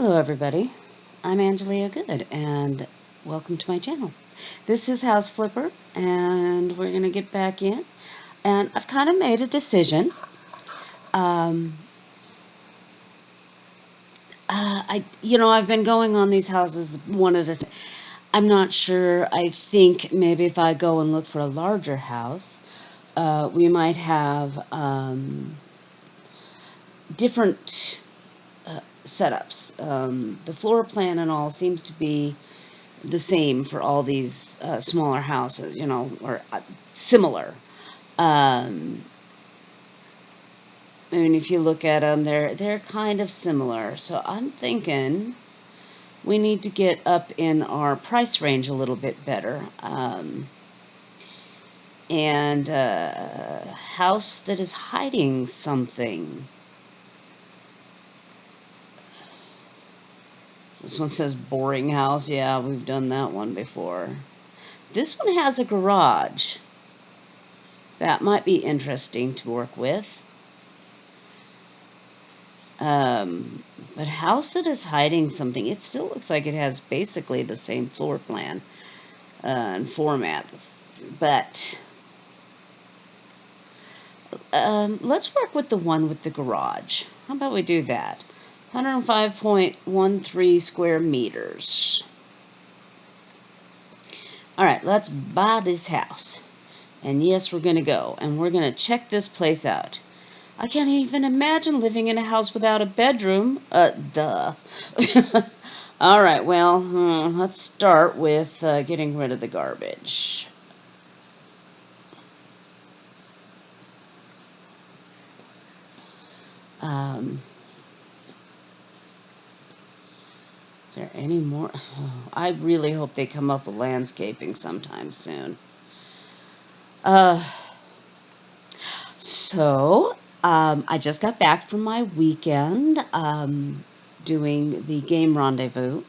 Hello everybody, I'm Angelia Goode and welcome to my channel. This is House Flipper and we're going to get back in, and I've kind of made a decision. I've been going on these houses one at a time. I'm not sure. I think maybe if I go and look for a larger house, we might have different setups. The floor plan and all seems to be the same for all these smaller houses, or similar. If you look at them, they're kind of similar. So I'm thinking we need to get up in our price range a little bit better. And a house that is hiding something. This one says boring house. Yeah, we've done that one before. This one has a garage. That might be interesting to work with. But house that is hiding something, it still looks like it has basically the same floor plan and format. But let's work with the one with the garage. How about we do that? 105.13 square meters. All right, let's buy this house. And yes, we're going to go. And we're going to check this place out. I can't even imagine living in a house without a bedroom. Duh. All right, well, let's start with getting rid of the garbage. Is there any more? Oh, I really hope they come up with landscaping sometime soon. I just got back from my weekend doing the Game Rendezvous.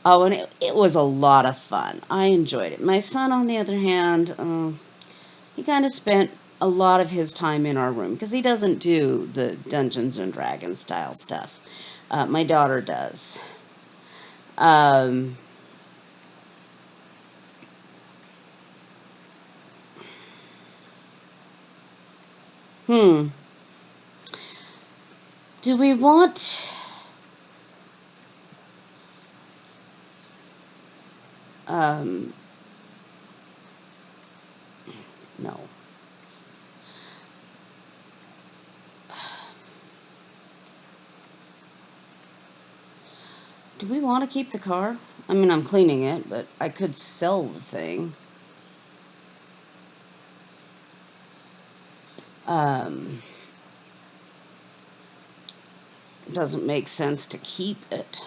Oh, and it was a lot of fun. I enjoyed it. My son, on the other hand, he kind of spent a lot of his time in our room because he doesn't do the Dungeons and Dragons style stuff. My daughter does. Do we want... no. Do we want to keep the car? I mean, I'm cleaning it, but I could sell the thing. It doesn't make sense to keep it.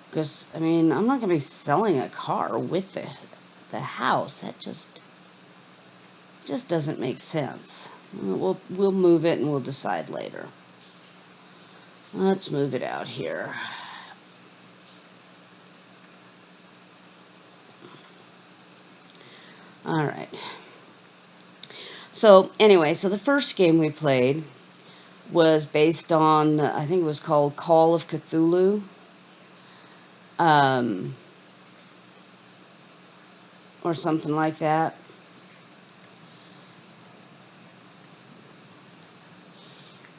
Because, I mean, I'm not going to be selling a car with the house. That just doesn't make sense. We'll move it and we'll decide later. Let's move it out here. All right. So anyway, so the first game we played was based on, I think it was called Call of Cthulhu. Or something like that.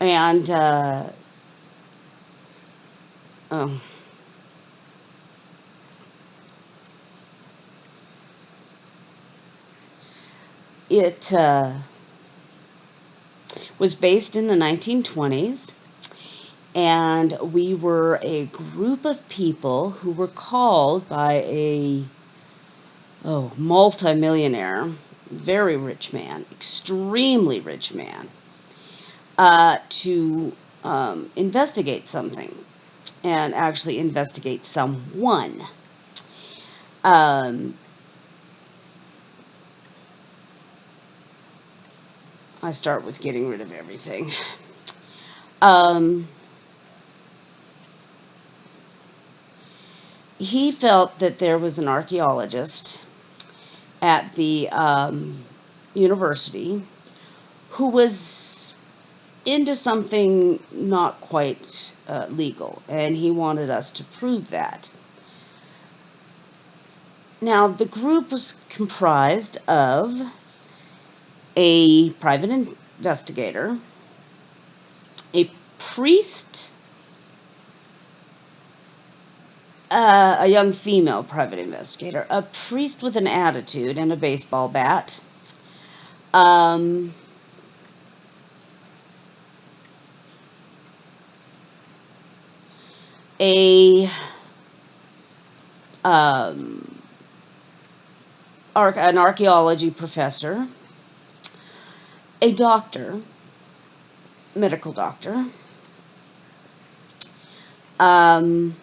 And, it was based in the 1920s, and we were a group of people who were called by a multi-millionaire, very rich man, extremely rich man, to investigate something, and actually investigate someone. I start with getting rid of everything. He felt that there was an archaeologist at the university who was into something not quite legal, and he wanted us to prove that. Now, the group was comprised of a private investigator, a priest, a young female private investigator, a priest with an attitude and a baseball bat, an archaeology professor, a doctor, medical doctor, an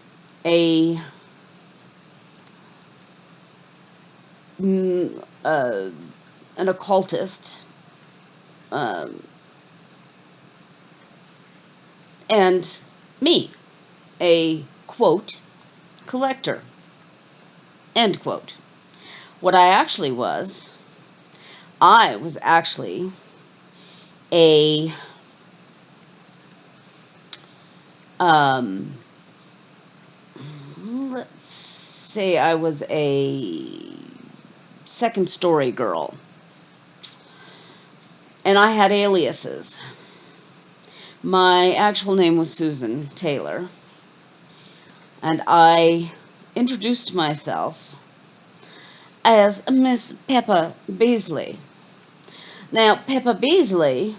occultist, and me, a, quote, collector, end quote. What I was actually a let's say I was a second story girl, and I had aliases. My actual name was Susan Taylor, and I introduced myself as Miss Peppa Beasley. Now, Peppa Beasley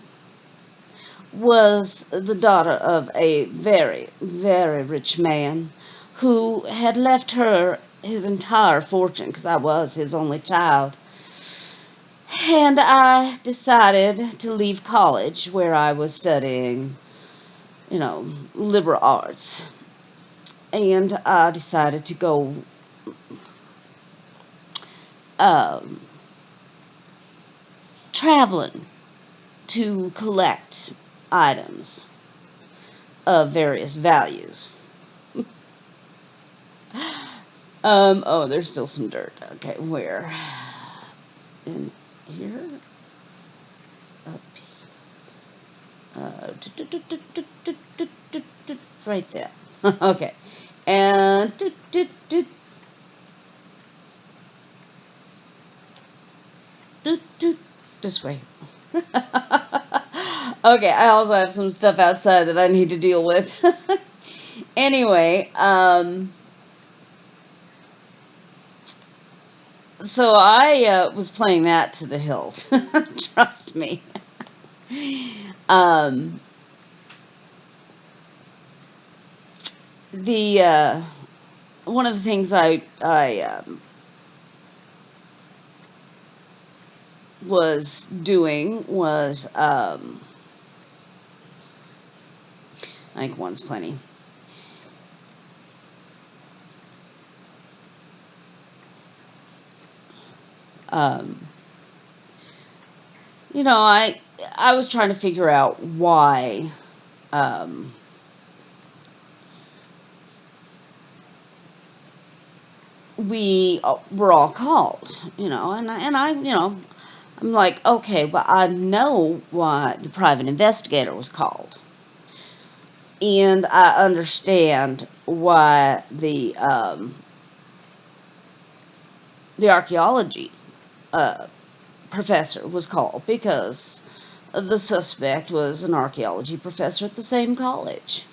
was the daughter of a very, very rich man who had left her his entire fortune because I was his only child. And I decided to leave college where I was studying, liberal arts. And I decided to go traveling to collect items of various values. Oh, there's still some dirt. Okay, where? In here? Up right there. Okay. And this way. Okay, I also have some stuff outside that I need to deal with. Anyway, so I was playing that to the hilt. Trust me. One of the things I was doing was, I think one's plenty. I was trying to figure out why we were all called, and I'm like, okay, but I know why the private investigator was called. And I understand why the archaeology professor was called, because the suspect was an archaeology professor at the same college.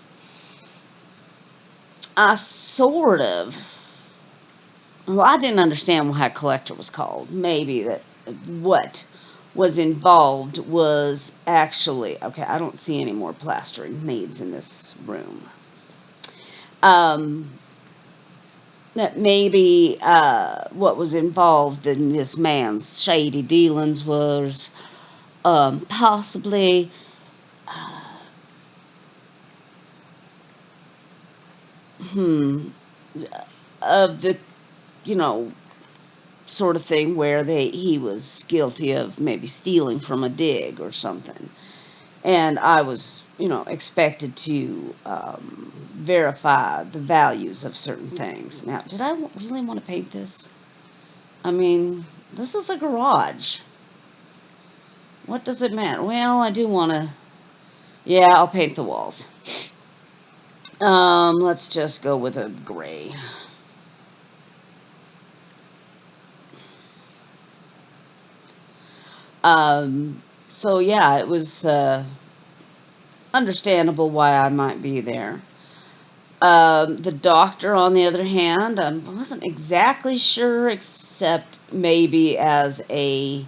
I didn't understand why collector was called. Maybe that what was involved was actually, okay, I don't see any more plastering needs in this room. That maybe what was involved in this man's shady dealings was possibly of the, sort of thing where he was guilty of maybe stealing from a dig or something. And I was, expected to verify the values of certain things. Now, did I really want to paint this? I mean, this is a garage. What does it matter? Well, I do want to Yeah, I'll paint the walls. Let's just go with a gray. So yeah, it was understandable why I might be there. The doctor, on the other hand, I wasn't exactly sure, except maybe as a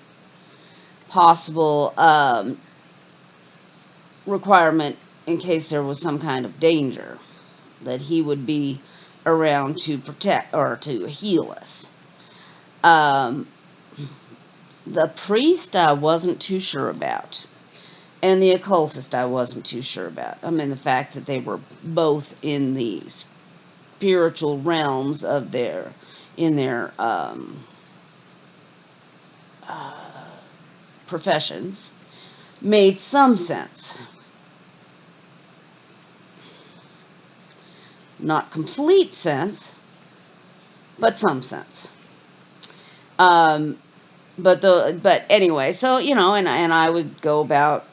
possible requirement in case there was some kind of danger, that he would be around to protect or to heal us. Um, the priest I wasn't too sure about, and the occultist I wasn't too sure about. I mean, the fact that they were both in the spiritual realms of their uh, professions made some sense. Not complete sense, but some sense. Um, but anyway, so and I would go about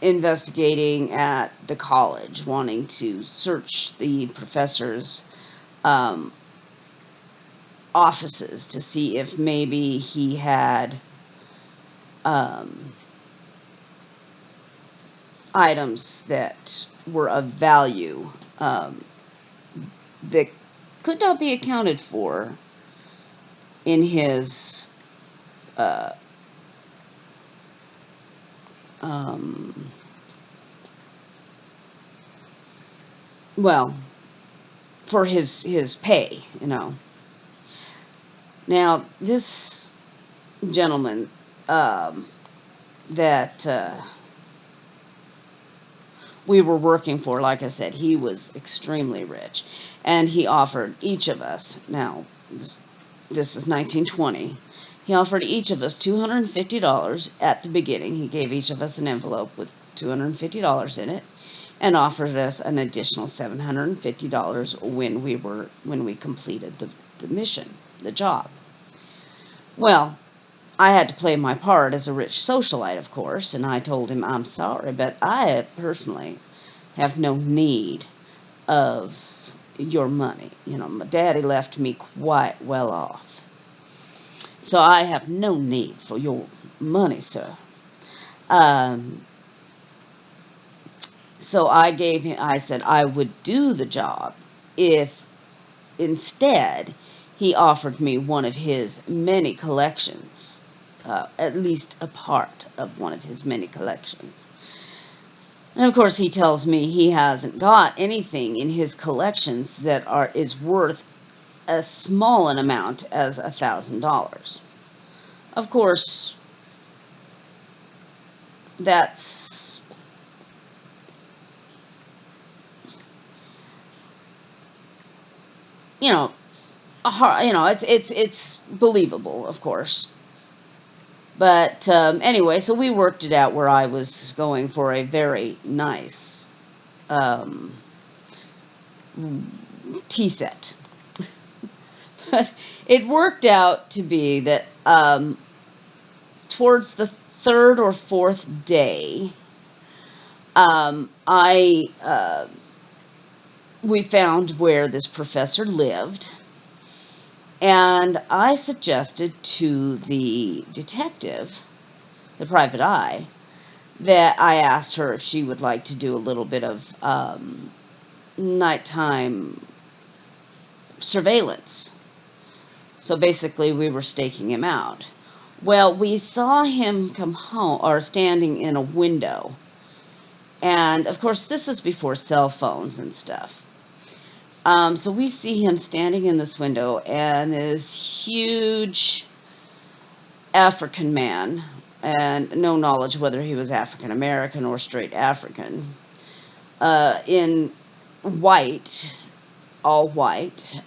investigating at the college, wanting to search the professor's um, offices to see if maybe he had um, items that were of value that could not be accounted for in his uh, um, well, for his pay, Now, this gentleman that we were working for, like I said, he was extremely rich, and he offered each of us, now this is 1920, he offered each of us $250 at the beginning. He gave each of us an envelope with $250 in it, and offered us an additional $750 when we completed the mission, the job. Well, I had to play my part as a rich socialite, of course, and I told him, I'm sorry, but I personally have no need of your money. My daddy left me quite well off. So I have no need for your money, sir. Um, so I said I would do the job if instead he offered me one of his many collections. At least a part of one of his many collections. And of course, he tells me he hasn't got anything in his collections that is worth as small an amount as $1,000. Of course, that's it's believable, of course. But anyway, so we worked it out where I was going for a very nice um, tea set. But it worked out to be that towards the third or fourth day, we found where this professor lived, and I suggested to the detective, the private eye, that I asked her if she would like to do a little bit of nighttime surveillance. So basically, we were staking him out. Well, we saw him come home, or standing in a window. And of course, this is before cell phones and stuff. So we see him standing in this window, and this huge African man, and no knowledge whether he was African American or straight African, in white, all white,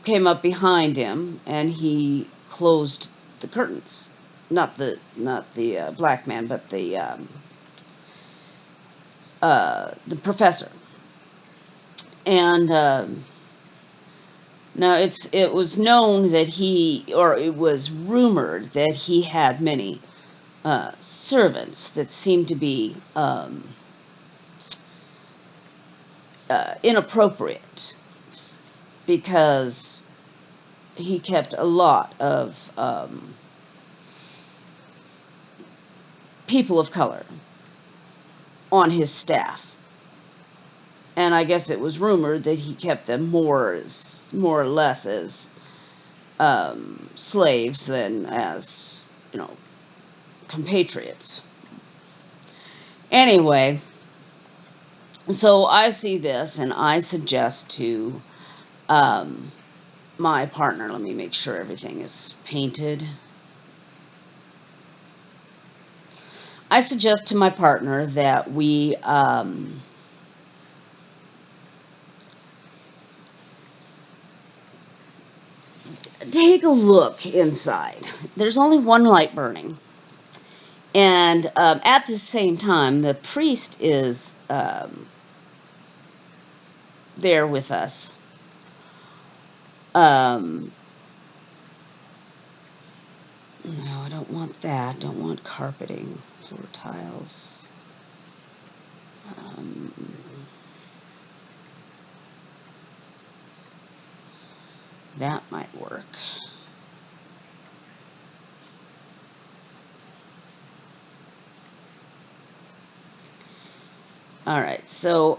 came up behind him, and he closed the curtains. Not the black man, but the professor. And now it was known that it was rumored that he had many servants that seemed to be inappropriate, because he kept a lot of people of color on his staff. And I guess it was rumored that he kept them more or less as slaves than as, compatriots. Anyway, so I see this and I suggest to my partner, let me make sure everything is painted. I suggest to my partner that we take a look inside. There's only one light burning. And at the same time, the priest is there with us. No, I don't want that. Don't want carpeting, floor tiles. That might work. All right, so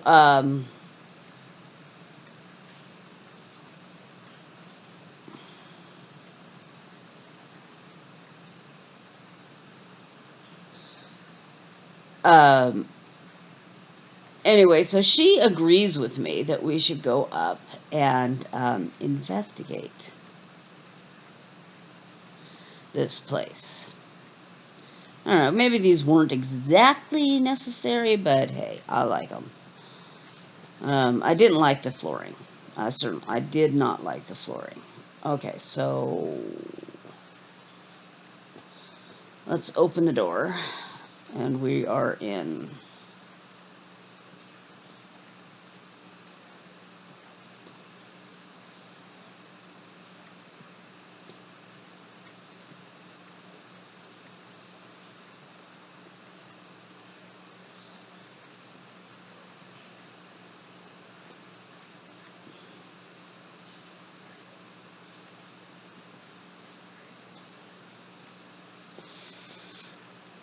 anyway, so she agrees with me that we should go up and investigate this place. I don't know, maybe these weren't exactly necessary, but hey, I like them. I didn't like the flooring. I did not like the flooring. Okay, so let's open the door, and we are in.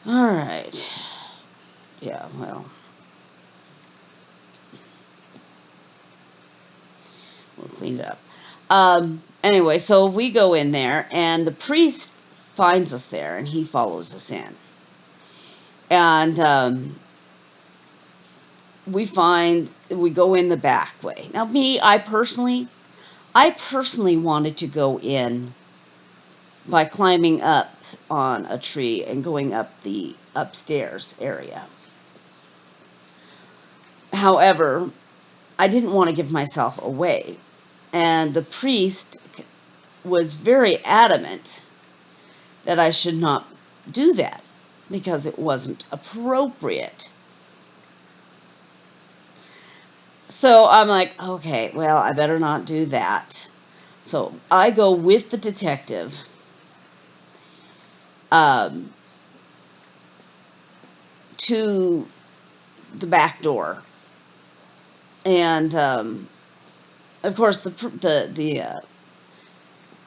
All right. Yeah, well, we'll clean it up. Anyway, so we go in there, and the priest finds us there, and he follows us in. And we go in the back way. Now, I personally wanted to go in by climbing up on a tree and going up the upstairs area. However, I didn't want to give myself away, and the priest was very adamant that I should not do that because it wasn't appropriate. So I'm like, okay, well, I better not do that. So I go with the detective to the back door, and of course the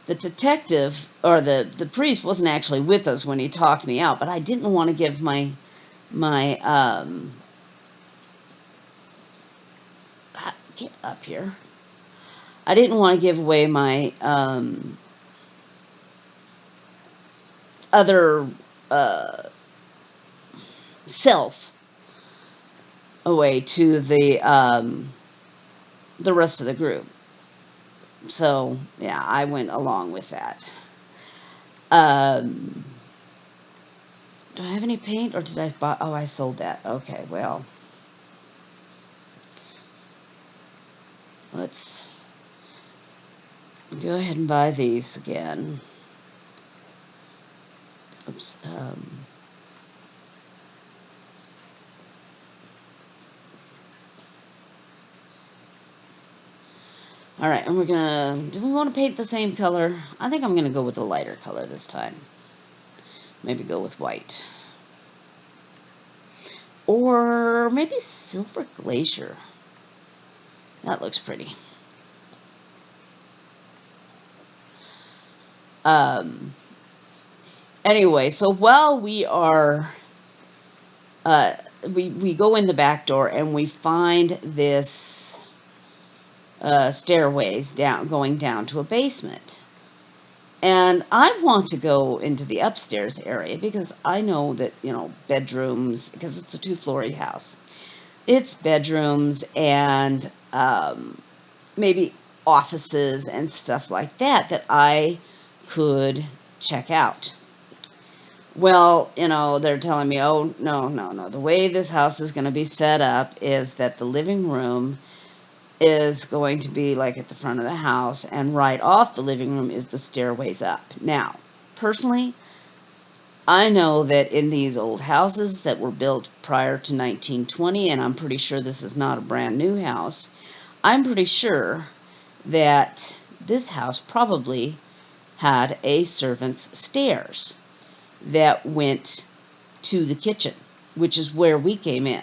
detective, or the priest, wasn't actually with us when he talked me out, but I didn't want to give my get up here. I didn't want to give away my other self away to the rest of the group. So yeah, I went along with that. Do I have any paint, or did I buy? Oh, I sold that. Okay, well, let's go ahead and buy these again. Oops. All right, and do we want to paint the same color? I think I'm gonna go with a lighter color this time. Maybe go with white. Or maybe Silver Glacier. That looks pretty. Anyway, so while we are, we go in the back door and we find this stairways going down to a basement. And I want to go into the upstairs area because I know that, bedrooms, because it's a 2-story house. It's bedrooms and maybe offices and stuff like that I could check out. Well, they're telling me, oh, no. The way this house is going to be set up is that the living room is going to be like at the front of the house, and right off the living room is the stairways up. Now, personally, I know that in these old houses that were built prior to 1920, and I'm pretty sure this is not a brand new house, I'm pretty sure that this house probably had a servant's stairs that went to the kitchen, which is where we came in.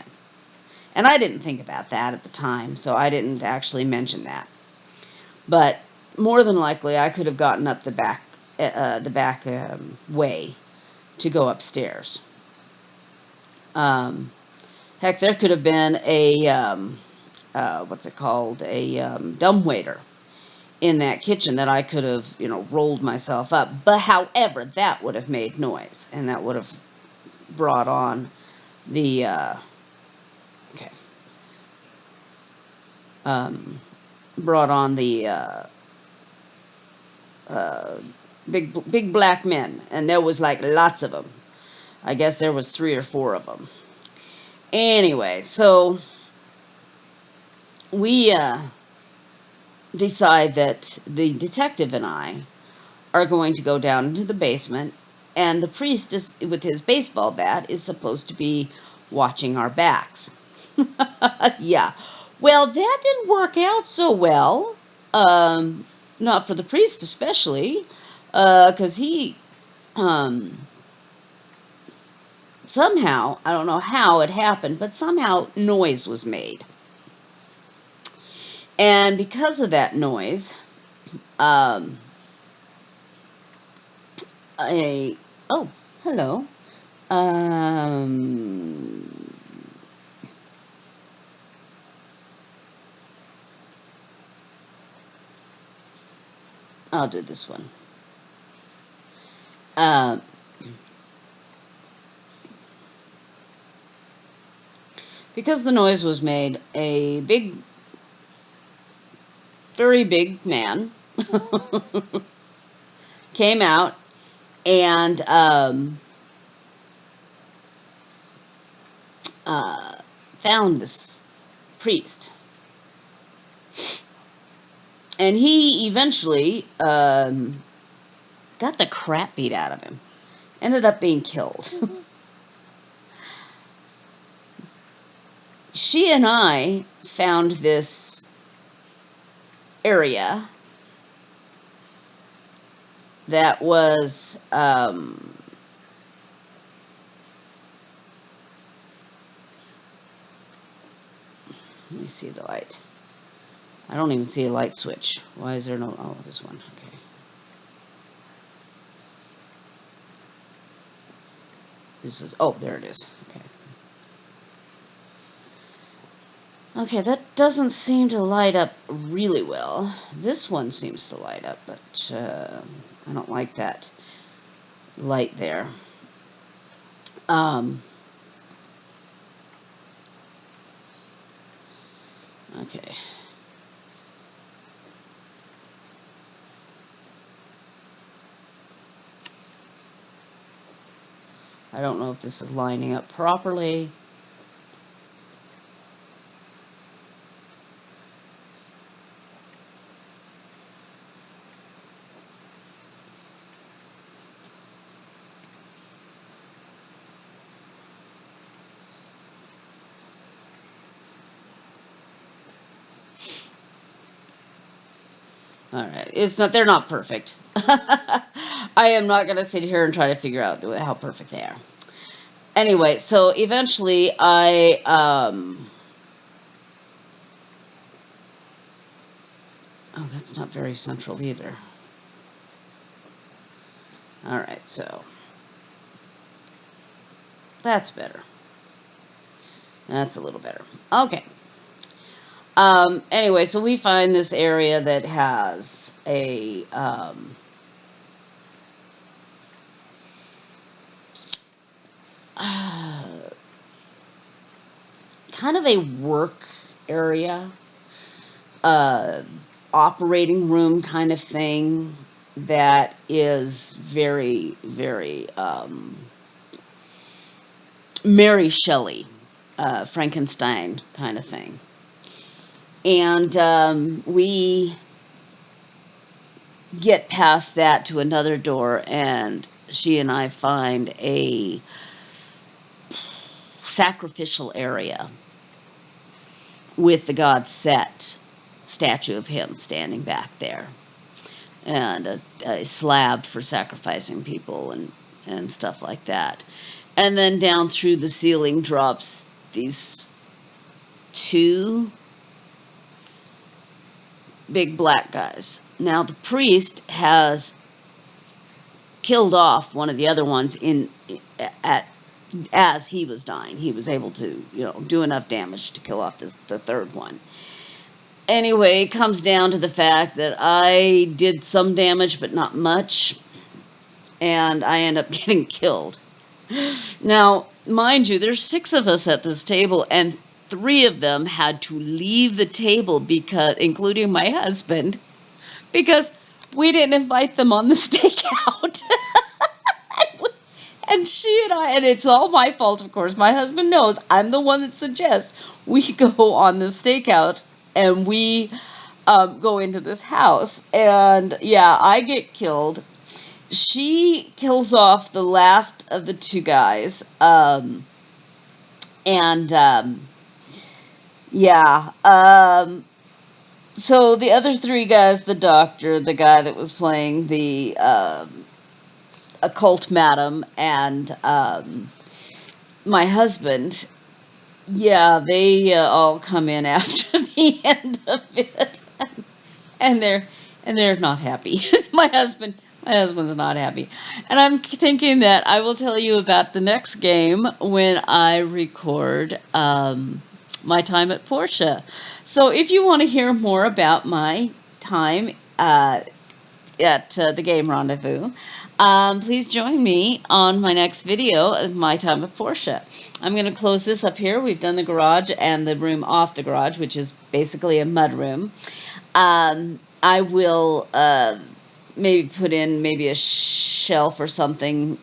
And I didn't think about that at the time, so I didn't actually mention that. But more than likely, I could have gotten up the back way to go upstairs. Heck, there could have been a dumbwaiter in that kitchen that I could have, rolled myself up. But however, that would have made noise, and that would have brought on the big black men, and there was like lots of them. I guess there was 3 or 4 of them. Anyway, so we decide that the detective and I are going to go down into the basement, and the priest with his baseball bat is supposed to be watching our backs. Yeah. Well, that didn't work out so well. Not for the priest especially, because he somehow, I don't know how it happened, but somehow noise was made. And because of that noise, oh, hello. I'll do this one. Because the noise was made, a very big man came out and found this priest. And he eventually got the crap beat out of him. Ended up being killed. She and I found this area that was let me see the light. I don't even see a light switch. Why is there no... Oh, this one. Okay. This is... Oh, there it is. Okay. Okay, that doesn't seem to light up really well. This one seems to light up, but I don't like that light there. Okay. I don't know if this is lining up properly. All right, they're not perfect. I am not going to sit here and try to figure out how perfect they are. Anyway, so eventually I, oh, that's not very central either. All right, so that's better. That's a little better. Okay. Anyway, so we find this area that has a, kind of a work area, operating room kind of thing that is very, very Mary Shelley, Frankenstein kind of thing. And we get past that to another door, and she and I find a sacrificial area with the god Set statue of him standing back there, and a slab for sacrificing people and stuff like that. And then down through the ceiling drops these two big black guys. Now the priest has killed off one of the other ones as he was dying. He was able to, do enough damage to kill off the third one. Anyway, it comes down to the fact that I did some damage, but not much, and I end up getting killed. Now, mind you, there's 6 of us at this table, and 3 of them had to leave the table, because, including my husband, because we didn't invite them on the stakeout. And she and I, and it's all my fault, of course. My husband knows I'm the one that suggests we go on the stakeout, and we go into this house. And yeah, I get killed. She kills off the last of the 2 guys. So the other 3 guys, the doctor, the guy that was playing the occult madam, and my husband, they all come in after the end of it, and they're not happy. My husband's not happy, and I'm thinking that I will tell you about the next game when I record My Time at Portia. So if you want to hear more about my time at the Game Rendezvous, please join me on my next video of My Time at Portia. I'm going to close this up here. We've done the garage and the room off the garage, which is basically a mud room. I will maybe put in maybe a shelf or something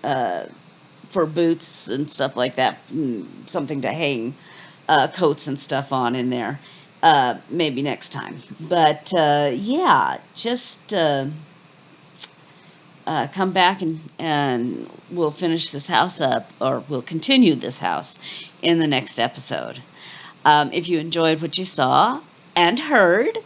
for boots and stuff like that, something to hang coats and stuff on in there, maybe next time. But just come back and we'll finish this house up, or we'll continue this house in the next episode. If you enjoyed what you saw and heard,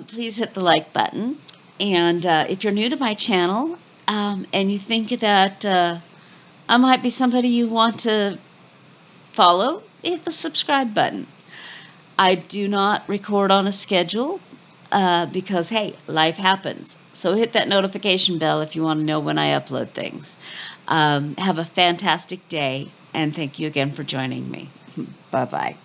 please hit the like button. And if you're new to my channel and you think that I might be somebody you want to follow, hit the subscribe button. I do not record on a schedule because, hey, life happens. So hit that notification bell if you want to know when I upload things. Have a fantastic day, and thank you again for joining me. Bye-bye.